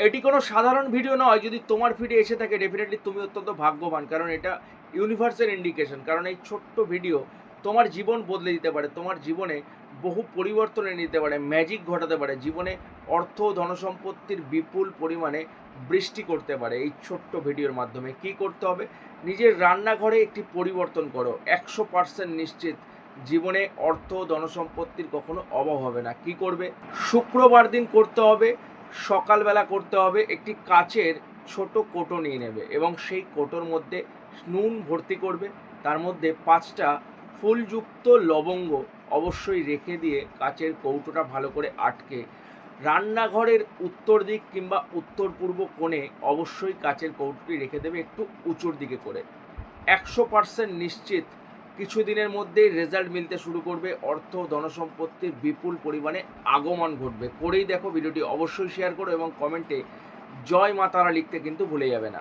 এটি কোনো সাধারণ ভিডিও নয়। যদি তোমার ফিডে এসে থাকে ডেফিনেটলি তুমি অত্যন্ত ভাগ্যবান, কারণ এটা ইউনিভার্সের ইন্ডিকেশন। কারণ এই ছোট্ট ভিডিও তোমার জীবন বদলে দিতে পারে, তোমার জীবনে বহু পরিবর্তন এনে দিতে পারে, ম্যাজিক ঘটাতে পারে, জীবনে অর্থ ধনসম্পত্তির বিপুল পরিমাণে বৃষ্টি করতে পারে। এই ছোট্ট ভিডিওর মাধ্যমে কি করতে হবে? নিজের রান্নাঘরে একটি পরিবর্তন করো, 100% নিশ্চিত জীবনে অর্থ ধনসম্পত্তির কখনো অভাব হবে না। কি করবে? শুক্রবার দিন করতে হবে, সকালবেলা করতে হবে। একটি কাচের ছোট কোটো নিয়ে নেবে এবং সেই কোটোর মধ্যে নুন ভর্তি করবে, তার মধ্যে 5টা ফুলযুক্ত লবঙ্গ অবশ্যই রেখে দিয়ে কাচের কৌটোটা ভালো করে আটকে রান্নাঘরের উত্তর দিক কিংবা উত্তর পূর্ব কোণে অবশ্যই কাচের কৌটোটি রেখে দেবে, একটু উঁচুর দিকে করে। 100% নিশ্চিত কিছুদিনের মধ্যেই রেজাল্ট মিলতে শুরু করবে, অর্থ ধনসম্পত্তির বিপুল পরিমাণে আগমন ঘটবে। করেই দেখো। ভিডিওটি অবশ্যই শেয়ার করো এবং কমেন্টে জয় মা তারা লিখতে কিন্তু ভুলে যাবে না।